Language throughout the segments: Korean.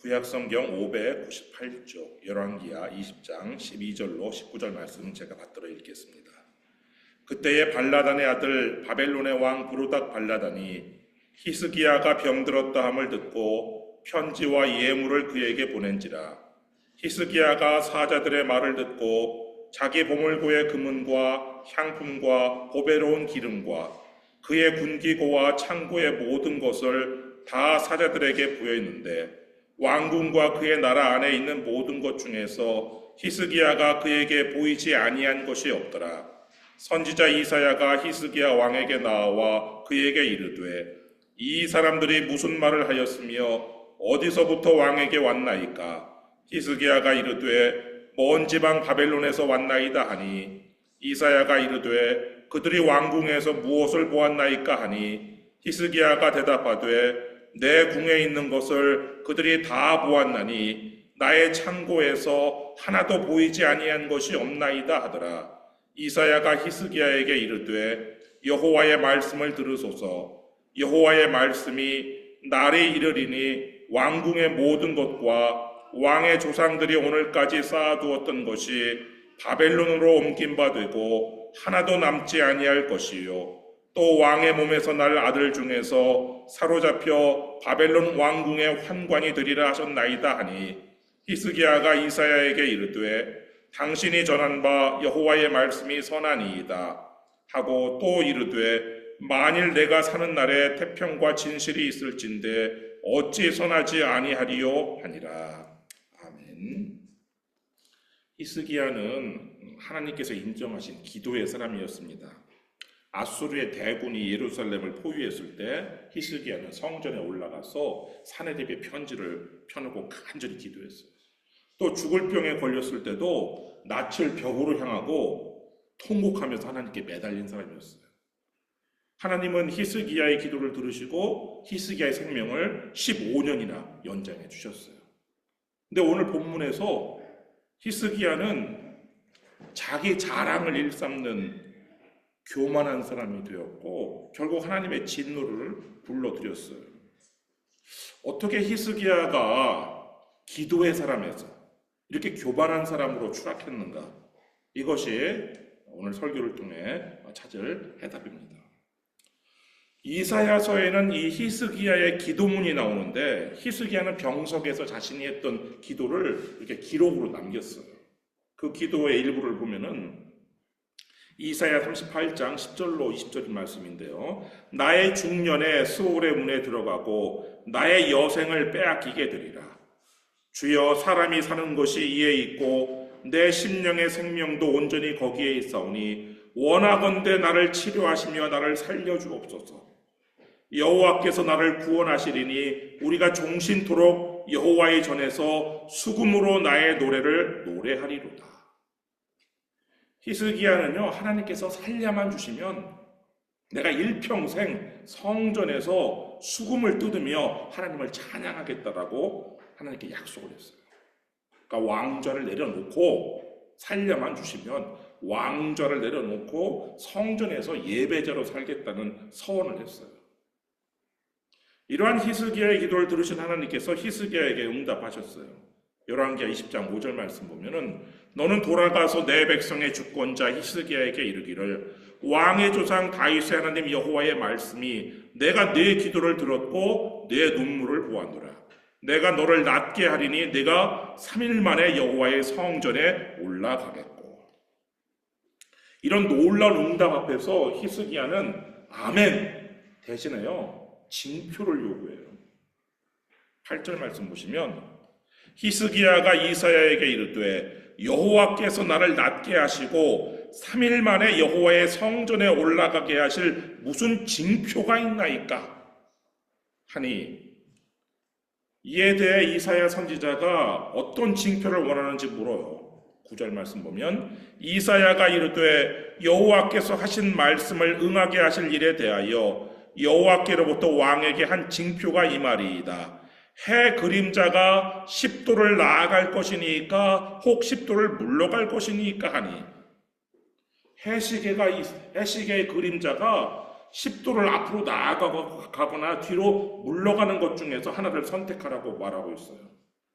구약성경 598쪽 열왕기하 20장 12절로 19절 말씀 제가 받들어 읽겠습니다. 그때에 발라단의 아들 바벨론의 왕 부르닥 발라단이 히스기야가 병들었다 함을 듣고 편지와 예물을 그에게 보낸지라. 히스기야가 사자들의 말을 듣고 자기 보물고의 금은과 향품과 보배로운 기름과 그의 군기고와 창고의 모든 것을 다 사자들에게 부여했는데 왕궁과 그의 나라 안에 있는 모든 것 중에서 히스기야가 그에게 보이지 아니한 것이 없더라. 선지자 이사야가 히스기야 왕에게 나와 그에게 이르되 이 사람들이 무슨 말을 하였으며 어디서부터 왕에게 왔나이까? 히스기야가 이르되 먼 지방 바벨론에서 왔나이다 하니 이사야가 이르되 그들이 왕궁에서 무엇을 보았나이까 하니 히스기야가 대답하되 내 궁에 있는 것을 그들이 다 보았나니 나의 창고에서 하나도 보이지 아니한 것이 없나이다 하더라. 이사야가 히스기야에게 이르되 여호와의 말씀을 들으소서. 여호와의 말씀이 날이 이르리니 왕궁의 모든 것과 왕의 조상들이 오늘까지 쌓아두었던 것이 바벨론으로 옮긴 바 되고 하나도 남지 아니할 것이요 또 왕의 몸에서 날 아들 중에서 사로잡혀 바벨론 왕궁의 환관이 되리라 하셨나이다 하니 히스기야가 이사야에게 이르되 당신이 전한 바 여호와의 말씀이 선하니이다 하고 또 이르되 만일 내가 사는 날에 태평과 진실이 있을진데 어찌 선하지 아니하리요 하니라. 아멘. 히스기야는 하나님께서 인정하신 기도의 사람이었습니다. 아수르의 대군이 예루살렘을 포위했을 때 히스기야는 성전에 올라가서 사내립의 편지를 펴놓고 간절히 기도했어요. 또 죽을 병에 걸렸을 때도 낯을 벽으로 향하고 통곡하면서 하나님께 매달린 사람이었어요. 하나님은 히스기야의 기도를 들으시고 히스기야의 생명을 15년이나 연장해 주셨어요. 근데 오늘 본문에서 히스기야는 자기 자랑을 일삼는 교만한 사람이 되었고 결국 하나님의 진노를 불러들였어요. 어떻게 히스기야가 기도의 사람에서 이렇게 교만한 사람으로 추락했는가? 이것이 오늘 설교를 통해 찾을 해답입니다. 이사야서에는 이 히스기야의 기도문이 나오는데 히스기야는 병석에서 자신이 했던 기도를 이렇게 기록으로 남겼어요. 그 기도의 일부를 보면은 이사야 38장 10절로 20절인 말씀인데요. 나의 중년에 스올의 문에 들어가고 나의 여생을 빼앗기게 되리라. 주여 사람이 사는 것이 이에 있고 내 심령의 생명도 온전히 거기에 있사오니 원하건대 나를 치료하시며 나를 살려주옵소서. 여호와께서 나를 구원하시리니 우리가 종신토록 여호와의 전에서 수금으로 나의 노래를 노래하리로다. 히스기야는요, 하나님께서 살려만 주시면 내가 일평생 성전에서 수금을 뜯으며 하나님을 찬양하겠다라고 하나님께 약속을 했어요. 그러니까 왕좌를 내려놓고 살려만 주시면 왕좌를 내려놓고 성전에서 예배자로 살겠다는 서원을 했어요. 이러한 히스기야의 기도를 들으신 하나님께서 히스기야에게 응답하셨어요. 열왕기하 20장 5절 말씀 보면은 너는 돌아가서 내 백성의 주권자 히스기야에게 이르기를 왕의 조상 다윗의 하나님 여호와의 말씀이 내가 네 기도를 들었고 네 눈물을 보았노라. 내가 너를 낫게 하리니 내가 3일 만에 여호와의 성전에 올라가겠고. 이런 놀라운 응답 앞에서 히스기야는 아멘 대신에요 징표를 요구해요. 8절 말씀 보시면 히스기야가 이사야에게 이르되 여호와께서 나를 낫게 하시고 3일 만에 여호와의 성전에 올라가게 하실 무슨 징표가 있나이까 하니 이에 대해 이사야 선지자가 어떤 징표를 원하는지 물어요. 9절 말씀 보면 이사야가 이르되 여호와께서 하신 말씀을 응하게 하실 일에 대하여 여호와께로부터 왕에게 한 징표가 이 말이이다. 해 그림자가 10도를 나아갈 것이니까 혹 10도를 물러갈 것이니까 하니 해시계의 그림자가 10도를 앞으로 나아가거나 뒤로 물러가는 것 중에서 하나를 선택하라고 말하고 있어요.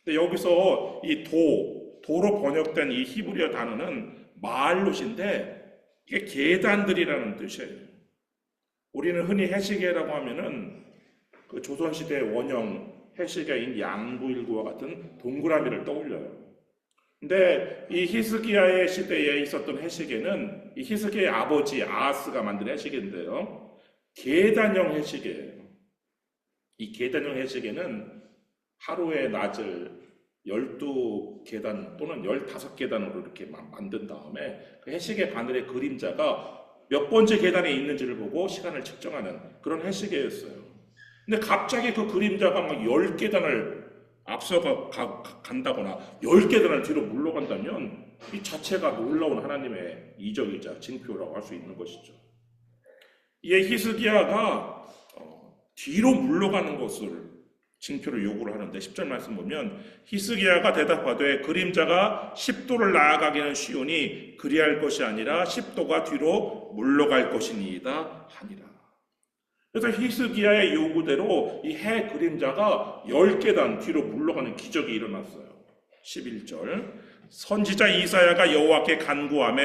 근데 여기서 이 도로 번역된 이 히브리어 단어는 마알롯인데 이게 계단들이라는 뜻이에요. 우리는 흔히 해시계라고 하면은 그 조선시대 원형 해시계인 양부일구와 같은 동그라미를 떠올려요. 근데 이 히스기야의 시대에 있었던 해시계는 이 히스기야의 아버지 아하스가 만든 해시계인데요. 계단형 해시계예요. 이 계단형 해시계는 하루의 낮을 12계단 또는 15계단으로 이렇게 만든 다음에 그 해시계 바늘의 그림자가 몇 번째 계단에 있는지를 보고 시간을 측정하는 그런 해시계였어요. 근데 갑자기 그 그림자가 막 10계단을 앞서가 간다거나 10계단을 뒤로 물러간다면 이 자체가 놀라운 하나님의 이적이자 징표라고 할 수 있는 것이죠. 이에 히스기야가 뒤로 물러가는 것을 징표로 요구를 하는데 10절 말씀 보면 히스기야가 대답하되 그림자가 10도를 나아가기는 쉬우니 그리할 것이 아니라 10도가 뒤로 물러갈 것이니이다 하니라. 그래서 히스기야의 요구대로 이 해 그림자가 10계단 뒤로 물러가는 기적이 일어났어요. 11절 선지자 이사야가 여호와께 간구하며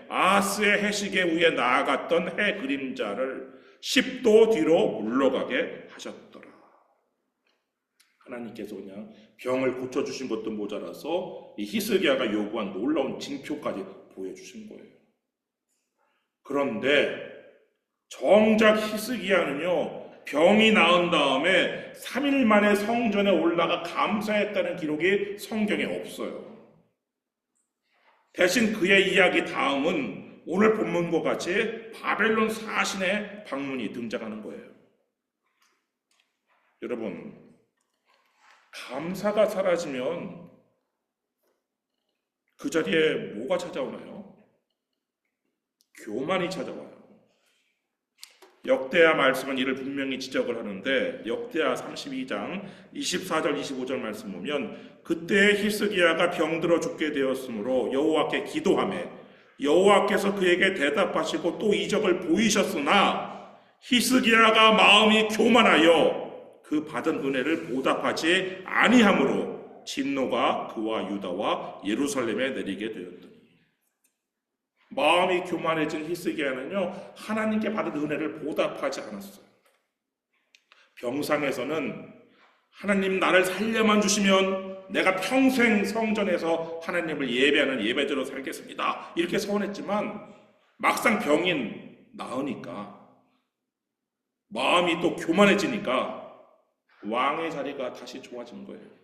아하스의 해시계 위에 나아갔던 해 그림자를 10도 뒤로 물러가게 하셨더라. 하나님께서 그냥 병을 고쳐주신 것도 모자라서 이 히스기야가 요구한 놀라운 징표까지 보여주신 거예요. 그런데 정작 히스기야는요, 병이 나은 다음에 3일 만에 성전에 올라가 감사했다는 기록이 성경에 없어요. 대신 그의 이야기 다음은 오늘 본문과 같이 바벨론 사신의 방문이 등장하는 거예요. 여러분, 감사가 사라지면 그 자리에 뭐가 찾아오나요? 교만이 찾아와요. 역대하 말씀은 이를 분명히 지적을 하는데 역대하 32장 24절 25절 말씀 보면 그때 히스기야가 병들어 죽게 되었으므로 여호와께 기도하며 여호와께서 그에게 대답하시고 또 이적을 보이셨으나 히스기야가 마음이 교만하여 그 받은 은혜를 보답하지 아니함으로 진노가 그와 유다와 예루살렘에 내리게 되었더니 마음이 교만해진 히스기야는요 하나님께 받은 은혜를 보답하지 않았어요. 병상에서는 하나님 나를 살려만 주시면 내가 평생 성전에서 하나님을 예배하는 예배자로 살겠습니다 이렇게 소원했지만 막상 병이 나으니까 마음이 또 교만해지니까 왕의 자리가 다시 좋아진 거예요.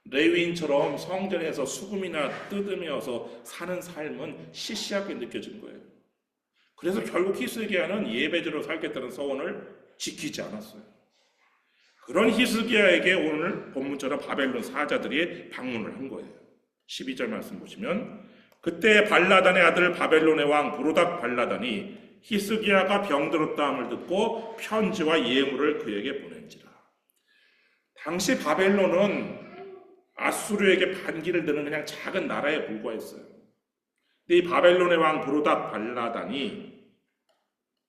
레위인처럼 성전에서 수금이나 뜯으면서 사는 삶은 시시하게 느껴진 거예요. 그래서 결국 히스기야는 예배자로 살겠다는 서원을 지키지 않았어요. 그런 히스기야에게 오늘 본문처럼 바벨론 사자들이 방문을 한 거예요. 12절 말씀 보시면 그때 발라단의 아들 바벨론의 왕 브로닥 발라단이 히스기야가 병들었다 함을 듣고 편지와 예물을 그에게 보낸지라. 당시 바벨론은 아수르에게 반기를 드는 그냥 작은 나라에 불과했어요. 근데 이 바벨론의 왕 브로닥 발라단이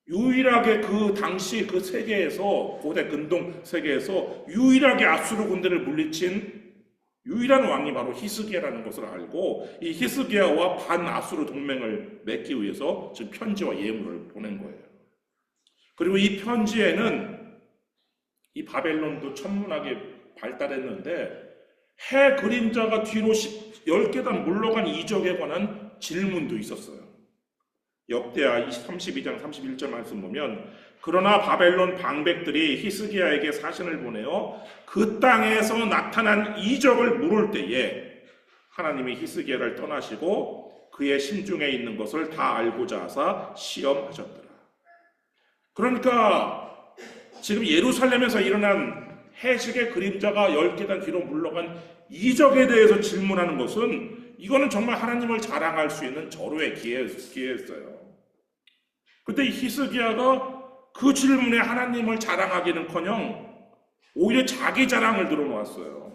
유일하게 그 당시 그 세계에서 고대 근동 세계에서 유일하게 아수르 군대를 물리친 유일한 왕이 바로 히스기야라는 것을 알고 이 히스기야와 반아수르 동맹을 맺기 위해서 지금 편지와 예물을 보낸 거예요. 그리고 이 편지에는 이 바벨론도 천문학에 발달했는데 해 그림자가 뒤로 10계단 물러간 이적에 관한 질문도 있었어요. 역대하 32장 31절 말씀 보면 그러나 바벨론 방백들이 히스기야에게 사신을 보내어 그 땅에서 나타난 이적을 물을 때에 하나님이 히스기야를 떠나시고 그의 심중에 있는 것을 다 알고자 하사 시험하셨더라. 그러니까 지금 예루살렘에서 일어난 해식의 그림자가 10계단 뒤로 물러간 이적에 대해서 질문하는 것은 이거는 정말 하나님을 자랑할 수 있는 절호의 기회였어요. 그때 히스기야가 그 질문에 하나님을 자랑하기는커녕 오히려 자기 자랑을 드러놓았어요.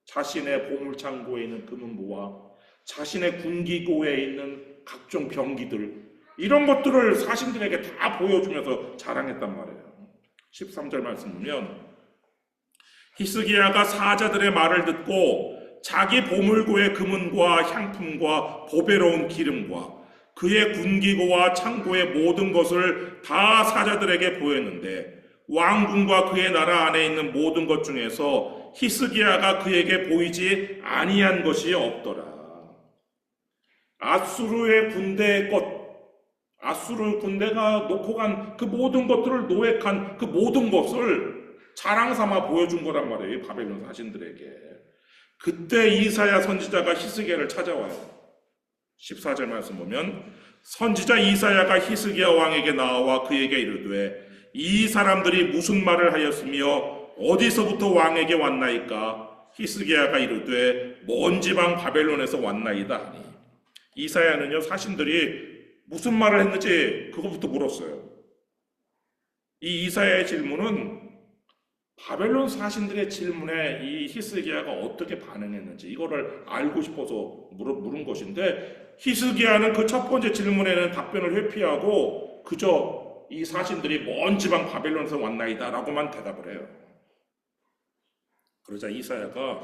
자신의 보물창고에 있는 금은보화, 자신의 군기고에 있는 각종 병기들 이런 것들을 사신들에게 다 보여주면서 자랑했단 말이에요. 13절 말씀 보면 히스기야가 사자들의 말을 듣고 자기 보물고의 금은과 향품과 보배로운 기름과 그의 군기고와 창고의 모든 것을 다 사자들에게 보였는데 왕궁과 그의 나라 안에 있는 모든 것 중에서 히스기야가 그에게 보이지 아니한 것이 없더라. 아수르의 군대의 아수르 군대가 놓고 간 그 모든 것들을 노획한 그 모든 것을 자랑 삼아 보여준 거란 말이에요. 바벨론 사신들에게. 그때 이사야 선지자가 히스기야를 찾아와요. 14절 말씀 보면 선지자 이사야가 히스기야 왕에게 나와 그에게 이르되 이 사람들이 무슨 말을 하였으며 어디서부터 왕에게 왔나이까? 히스기야가 이르되 먼 지방 바벨론에서 왔나이다 하니 이사야는요 사신들이 무슨 말을 했는지 그것부터 물었어요. 이 이사야의 질문은 바벨론 사신들의 질문에 이 히스기야가 어떻게 반응했는지 이거를 알고 싶어서 물은 것인데 히스기야는 그 첫 번째 질문에는 답변을 회피하고 그저 이 사신들이 먼 지방 바벨론에서 왔나이다 라고만 대답을 해요. 그러자 이사야가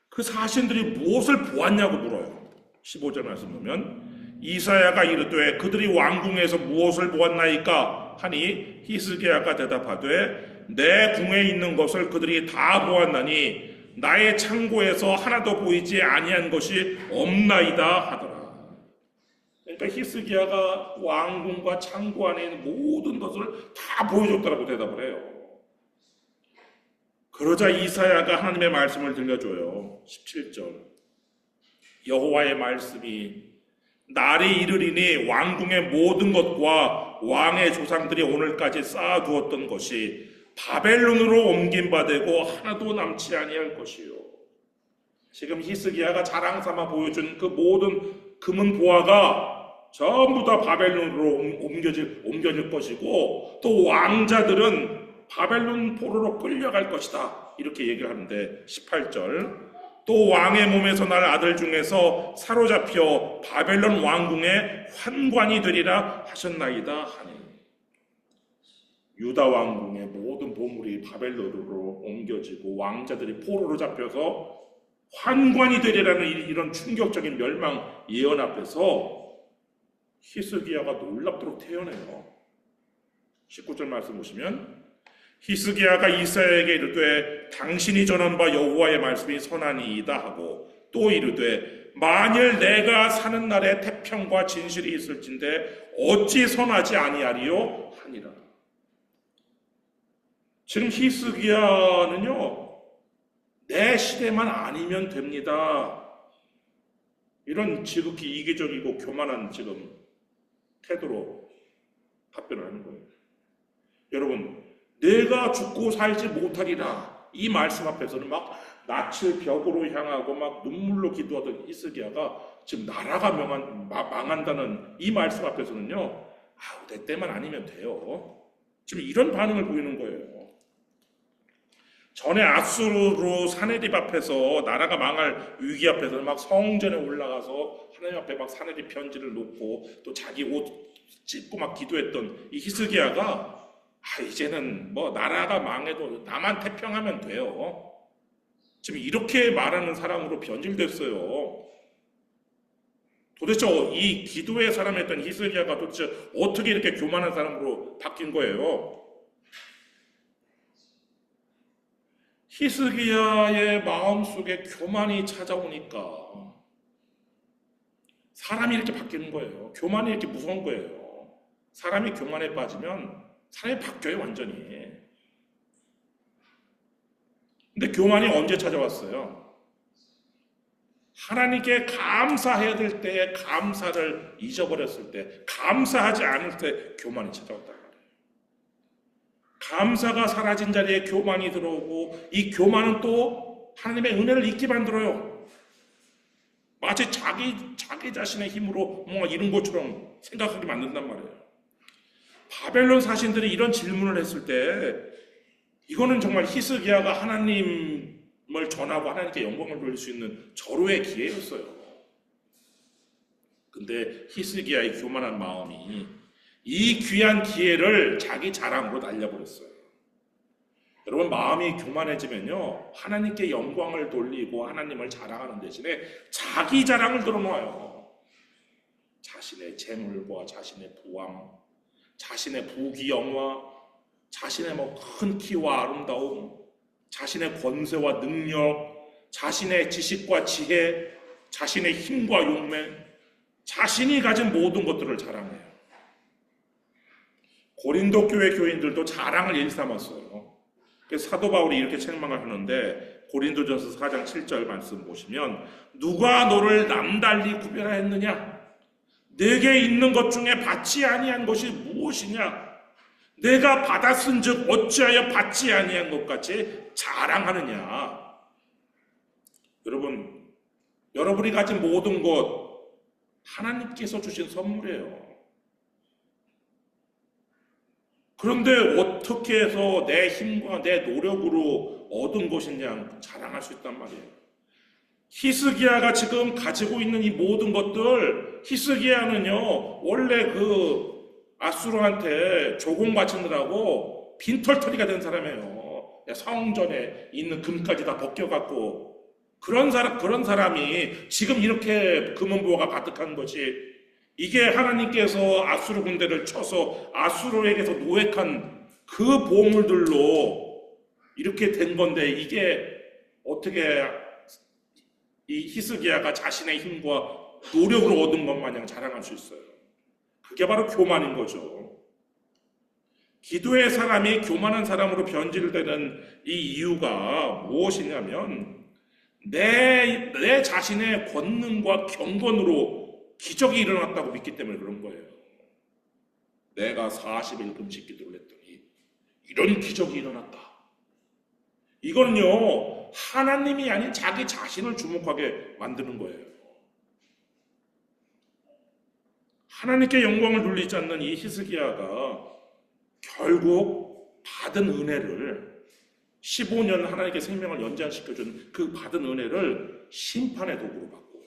그 사신들이 무엇을 보았냐고 물어요. 15절 말씀 보면 이사야가 이르되 그들이 왕궁에서 무엇을 보았나이까 하니 히스기야가 대답하되 내 궁에 있는 것을 그들이 다 보았나니 나의 창고에서 하나도 보이지 아니한 것이 없나이다 하더라. 그러니까 히스기야가 왕궁과 창고 안에 있는 모든 것을 다 보여줬다라고 대답을 해요. 그러자 이사야가 하나님의 말씀을 들려줘요. 17절 여호와의 말씀이 날이 이르리니 왕궁의 모든 것과 왕의 조상들이 오늘까지 쌓아두었던 것이 바벨론으로 옮김받고 하나도 남지 아니할 것이요. 지금 히스기야가 자랑 삼아 보여준 그 모든 금은 보화가 전부 다 바벨론으로 옮겨질 것이고 또 왕자들은 바벨론 포로로 끌려갈 것이다. 이렇게 얘기를 하는데 18절 또 왕의 몸에서 날 아들 중에서 사로잡혀 바벨론 왕궁의 환관이 되리라 하셨나이다 하니 유다 왕궁의 모든 보물이 바벨론으로 옮겨지고 왕자들이 포로로 잡혀서 환관이 되리라는 이런 충격적인 멸망 예언 앞에서 히스기야가 놀랍도록 태어나요. 19절 말씀 보시면 히스기야가 이사야에게 이르되 당신이 전한 바 여호와의 말씀이 선하니이다 하고 또 이르되 만일 내가 사는 날에 태평과 진실이 있을진데 어찌 선하지 아니하리요 하니라. 지금 히스기야는요 내 시대만 아니면 됩니다. 이런 지극히 이기적이고 교만한 지금 태도로 답변을 하는 거예요. 여러분 내가 죽고 살지 못하리라 이 말씀 앞에서는 막 낯을 벽으로 향하고 막 눈물로 기도하던 히스기야가 지금 나라가 망한다는 이 말씀 앞에서는요 아우 내 때만 아니면 돼요. 지금 이런 반응을 보이는 거예요. 전에 아수르로 사네립 앞에서 나라가 망할 위기 앞에서는 막 성전에 올라가서 하나님 앞에 막 사네립 편지를 놓고 또 자기 옷 찢고 막 기도했던 이 히스기야가 이제는 뭐 나라가 망해도 나만 태평하면 돼요. 지금 이렇게 말하는 사람으로 변질됐어요. 도대체 이 기도의 사람이었던 히스기야가 도대체 어떻게 이렇게 교만한 사람으로 바뀐 거예요? 히스기야의 마음속에 교만이 찾아오니까 사람이 이렇게 바뀌는 거예요. 교만이 이렇게 무서운 거예요. 사람이 교만에 빠지면 사람이 바뀌어요 완전히. 근데 교만이 언제 찾아왔어요? 하나님께 감사해야 될 때에 감사를 잊어버렸을 때, 감사하지 않을 때 교만이 찾아왔다. 감사가 사라진 자리에 교만이 들어오고 이 교만은 또 하나님의 은혜를 잊게 만들어요. 마치 자기 자신의 힘으로 뭔가 이룬 것처럼 생각하게 만든단 말이에요. 바벨론 사신들이 이런 질문을 했을 때 이거는 정말 히스기야가 하나님을 전하고 하나님께 영광을 돌릴 수 있는 절호의 기회였어요. 근데 히스기야의 교만한 마음이 이 귀한 기회를 자기 자랑으로 날려버렸어요. 여러분, 마음이 교만해지면요, 하나님께 영광을 돌리고 하나님을 자랑하는 대신에 자기 자랑을 드러놓아요. 자신의 재물과 자신의 부왕, 자신의 부귀영화, 자신의 큰 키와 아름다움, 자신의 권세와 능력, 자신의 지식과 지혜, 자신의 힘과 용맹, 자신이 가진 모든 것들을 자랑해요. 고린도 교회 교인들도 자랑을 일삼았어요. 그래서 사도 바울이 이렇게 책망을 하는데, 고린도전서 4장 7절 말씀 보시면, 누가 너를 남달리 구별하였느냐? 내게 있는 것 중에 받지 아니한 것이 무엇이냐? 내가 받았은즉 어찌하여 받지 아니한 것 같이 자랑하느냐? 여러분, 여러분이 가진 모든 것 하나님께서 주신 선물이에요. 그런데 어떻게 해서 내 힘과 내 노력으로 얻은 것이냐 자랑할 수 있단 말이에요. 히스기야가 지금 가지고 있는 이 모든 것들, 히스기야는요 원래 그 아수르한테 조공 바치느라고 빈털터리가 된 사람이에요. 성전에 있는 금까지 다 벗겨갖고, 그런 사람이 지금 이렇게 금은보화가 가득한 것이, 이게 하나님께서 아수르 군대를 쳐서 아수르에게서 노획한 그 보물들로 이렇게 된 건데, 이게 어떻게 이 히스기야가 자신의 힘과 노력으로 얻은 것 마냥 자랑할 수 있어요? 그게 바로 교만인 거죠. 기도의 사람이 교만한 사람으로 변질되는 이 이유가 무엇이냐면, 내 자신의 권능과 경건으로 기적이 일어났다고 믿기 때문에 그런 거예요. 내가 40일 금식 기도를 했더니 이런 기적이 일어났다. 이거는요 하나님이 아닌 자기 자신을 주목하게 만드는 거예요. 하나님께 영광을 돌리지 않는 이 히스기야가 결국 받은 은혜를, 15년 하나님께 생명을 연장시켜준 그 받은 은혜를 심판의 도구로 바꿔요.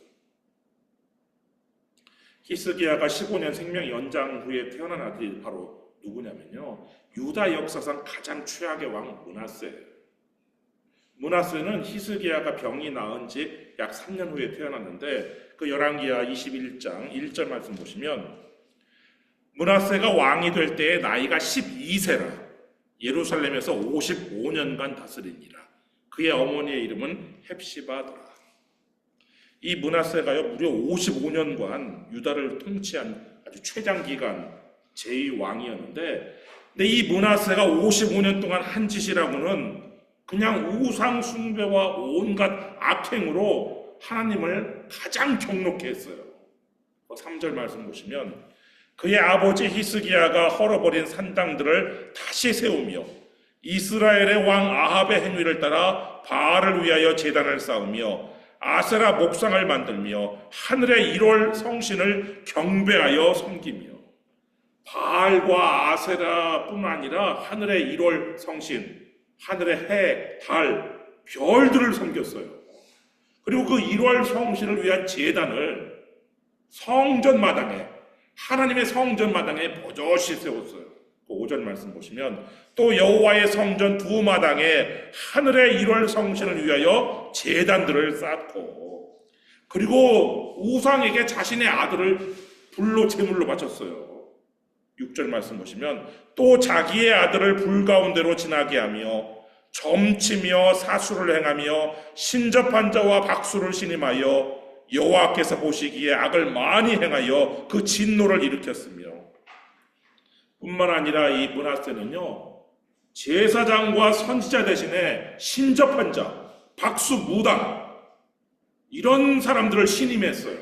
히스기야가 15년 생명 연장 후에 태어난 아들이 바로 누구냐면요, 유다 역사상 가장 최악의 왕 므낫세예요. 므낫세는 히스기야가 병이 나은 지 약 3년 후에 태어났는데, 그 열왕기하 21장 1절 말씀 보시면, 므낫세가 왕이 될 때의 나이가 12세라 예루살렘에서 55년간 다스리니라. 그의 어머니의 이름은 헵시바더라. 이 므낫세가요 무려 55년간 유다를 통치한 아주 최장기간 제2왕이었는데, 근데 이 므낫세가 55년 동안 한 짓이라고는 그냥 우상 숭배와 온갖 악행으로 하나님을 가장 경록케 했어요. 3절 말씀 보시면, 그의 아버지 히스기야가 헐어버린 산당들을 다시 세우며 이스라엘의 왕 아합의 행위를 따라 바알을 위하여 제단을 쌓으며 아세라 목상을 만들며 하늘의 1월 성신을 경배하여 섬기며, 바알과 아세라뿐만 아니라 하늘의 1월 성신, 하늘의 해, 달, 별들을 섬겼어요. 그리고 그 1월 성신을 위한 제단을 성전마당에, 하나님의 성전마당에 버젓이 세웠어요. 그 5절 말씀 보시면, 또 여호와의 성전 두 마당에 하늘의 1월 성신을 위하여 제단들을 쌓고, 그리고 우상에게 자신의 아들을 불로 제물로 바쳤어요. 6절 말씀 보시면, 또 자기의 아들을 불 가운데로 지나게 하며 점치며 사수를 행하며 신접한 자와 박수를 신임하여 여호와께서 보시기에 악을 많이 행하여 그 진노를 일으켰으며, 뿐만 아니라 이 므낫세는요 제사장과 선지자 대신에 신접한 자, 박수 무당, 이런 사람들을 신임했어요.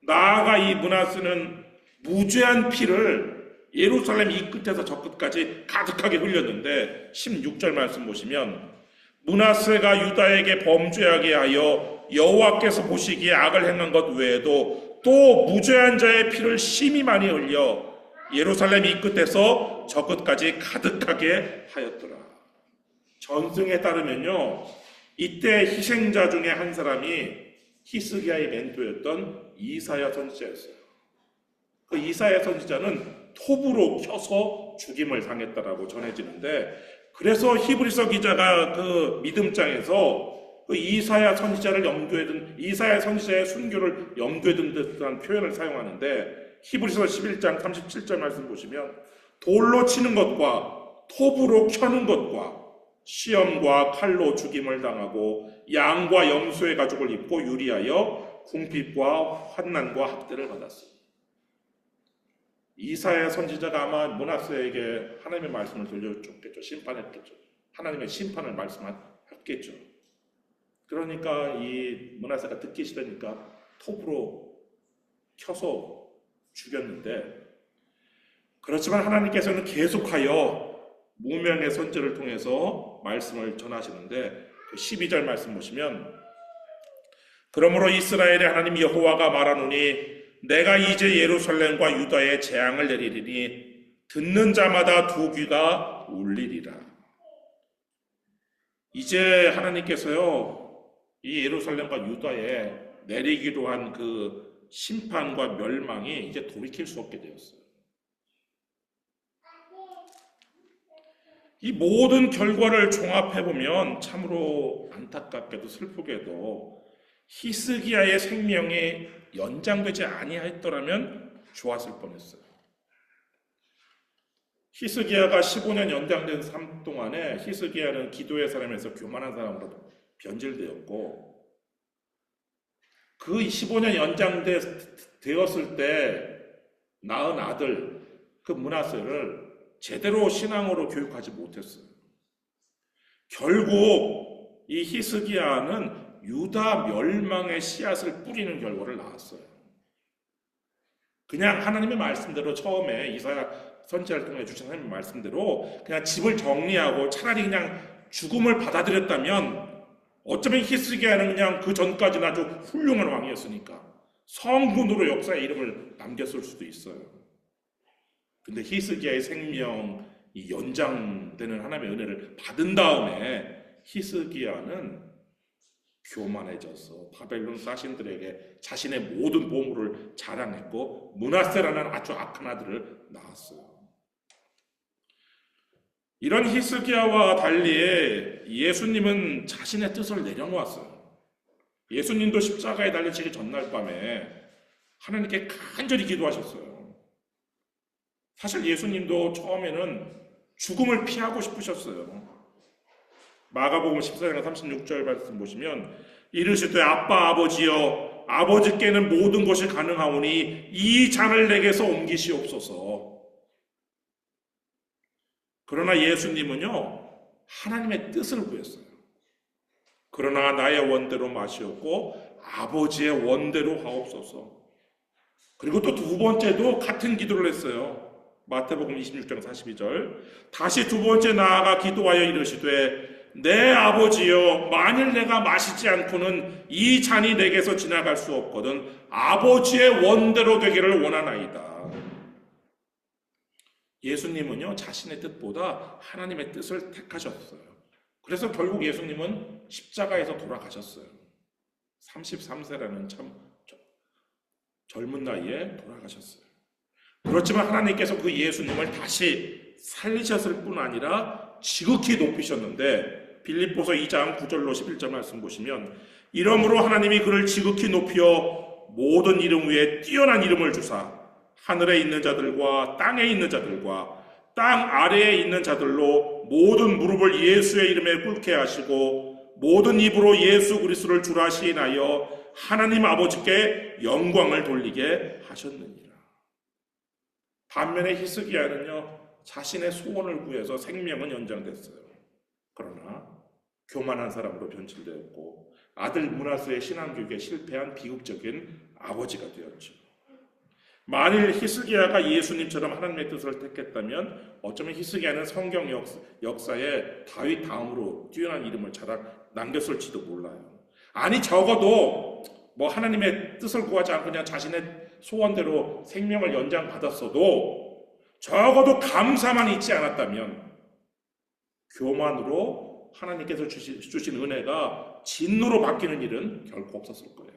나아가 이 므낫세는 무죄한 피를 예루살렘 이 끝에서 저 끝까지 가득하게 흘렸는데, 16절 말씀 보시면, 므낫세가 유다에게 범죄하게 하여 여호와께서 보시기에 악을 행한 것 외에도 또 무죄한 자의 피를 심히 많이 흘려 예루살렘 이 끝에서 저 끝까지 가득하게 하였더라. 전승에 따르면요, 이때 희생자 중에 한 사람이 히스기야의 멘토였던 이사야 선지자였어요. 그 이사야 선지자는 톱으로 켜서 죽임을 당했다라고 전해지는데, 그래서 히브리서 기자가 그 믿음장에서 그 이사야 선지자를 염두에 둔, 이사야 선지자의 순교를 염두에 둔 듯한 표현을 사용하는데, 히브리서 11장 37절 말씀 보시면 돌로 치는 것과 톱으로 켜는 것과 시험과 칼로 죽임을 당하고 양과 염소의 가죽을 입고 유리하여 궁핍과 환난과 학대를 받았습니다. 이사야 선지자가 아마 므낫세에게 하나님의 말씀을 들려줬겠죠. 심판했겠죠. 하나님의 심판을 말씀했겠죠. 그러니까 이 므낫세가 듣기 싫으니까 톱으로 켜서 죽였는데, 그렇지만 하나님께서는 계속하여 무명의 선지를 통해서 말씀을 전하시는데, 그 12절 말씀 보시면 그러므로 이스라엘의 하나님 여호와가 말하노니 내가 이제 예루살렘과 유다에 재앙을 내리리니 듣는 자마다 두 귀가 울리리라. 이제 하나님께서요, 이 예루살렘과 유다에 내리기로 한 그 심판과 멸망이 이제 돌이킬 수 없게 되었어요. 이 모든 결과를 종합해보면 참으로 안타깝게도 슬프게도 히스기야의 생명이 연장되지 아니하였더라면 좋았을 뻔했어요. 히스기야가 15년 연장된 삶 동안에 히스기야는 기도의 사람에서 교만한 사람으로 변질되었고, 그 15년 연장되었을 때 낳은 아들 그 므낫세를 제대로 신앙으로 교육하지 못했어요. 결국 이 히스기야는 유다 멸망의 씨앗을 뿌리는 결과를 낳았어요. 그냥 하나님의 말씀대로 처음에 이사야 선지자를 통해 주신 하나님의 말씀대로 그냥 집을 정리하고 차라리 그냥 죽음을 받아들였다면, 어쩌면 히스기야는 그냥 그 전까지는 아주 훌륭한 왕이었으니까 성군으로 역사의 이름을 남겼을 수도 있어요. 근데 히스기야의 생명이 연장되는 하나님의 은혜를 받은 다음에 히스기야는 교만해져서 바벨론 사신들에게 자신의 모든 보물을 자랑했고 므낫세라는 아주 악한 아들을 낳았어요. 이런 히스기야와 달리 예수님은 자신의 뜻을 내려놓았어요. 예수님도 십자가에 달리시기 전날 밤에 하나님께 간절히 기도하셨어요. 사실 예수님도 처음에는 죽음을 피하고 싶으셨어요. 마가복음 14장 36절 말씀 보시면 이르시되 아빠 아버지여 아버지께는 모든 것이 가능하오니 이 잔을 내게서 옮기시옵소서. 그러나 예수님은요, 하나님의 뜻을 구했어요. 그러나 나의 원대로 마시옵고 아버지의 원대로 하옵소서. 그리고 또 두 번째도 같은 기도를 했어요. 마태복음 26장 42절. 다시 두 번째 나아가 기도하여 이르시되 내 아버지여 만일 내가 마시지 않고는 이 잔이 내게서 지나갈 수 없거든 아버지의 원대로 되기를 원하나이다. 예수님은요, 자신의 뜻보다 하나님의 뜻을 택하셨어요. 그래서 결국 예수님은 십자가에서 돌아가셨어요. 33세라는 참 젊은 나이에 돌아가셨어요. 그렇지만 하나님께서 그 예수님을 다시 살리셨을 뿐 아니라 지극히 높이셨는데, 빌립보서 2장 9절로 11절 말씀 보시면 이러므로 하나님이 그를 지극히 높여 모든 이름 위에 뛰어난 이름을 주사 하늘에 있는 자들과 땅에 있는 자들과 땅 아래에 있는 자들로 모든 무릎을 예수의 이름에 꿇게 하시고 모든 입으로 예수 그리스도를 주라 시인하여 하나님 아버지께 영광을 돌리게 하셨느니라. 반면에 히스기야는요, 자신의 소원을 구해서 생명은 연장됐어요. 그러나 교만한 사람으로 변질되었고 아들 므낫세의 신앙교육에 실패한 비극적인 아버지가 되었죠. 만일 히스기야가 예수님처럼 하나님의 뜻을 택했다면 어쩌면 히스기야는 성경 역사에 다윗 다음으로 뛰어난 이름을 남겼을지도 몰라요. 아니 적어도 뭐 하나님의 뜻을 구하지 않고 그냥 자신의 소원대로 생명을 연장받았어도 적어도 감사만 있지 않았다면 교만으로 하나님께서 주신 은혜가 진노로 바뀌는 일은 결코 없었을 거예요.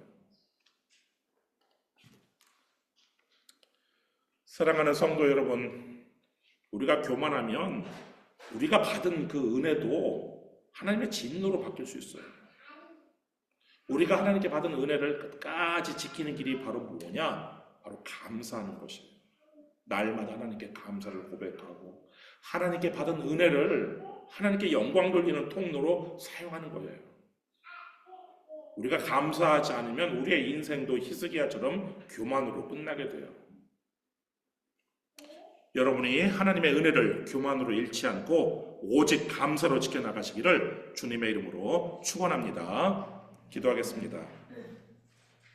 사랑하는 성도 여러분, 우리가 교만하면 우리가 받은 그 은혜도 하나님의 진노로 바뀔 수 있어요. 우리가 하나님께 받은 은혜를 끝까지 지키는 길이 바로 뭐냐? 바로 감사하는 것이에요. 날마다 하나님께 감사를 고백하고 하나님께 받은 은혜를 하나님께 영광 돌리는 통로로 사용하는 거예요. 우리가 감사하지 않으면 우리의 인생도 히스기야처럼 교만으로 끝나게 돼요. 여러분이 하나님의 은혜를 교만으로 잃지 않고 오직 감사로 지켜나가시기를 주님의 이름으로 축원합니다. 기도하겠습니다.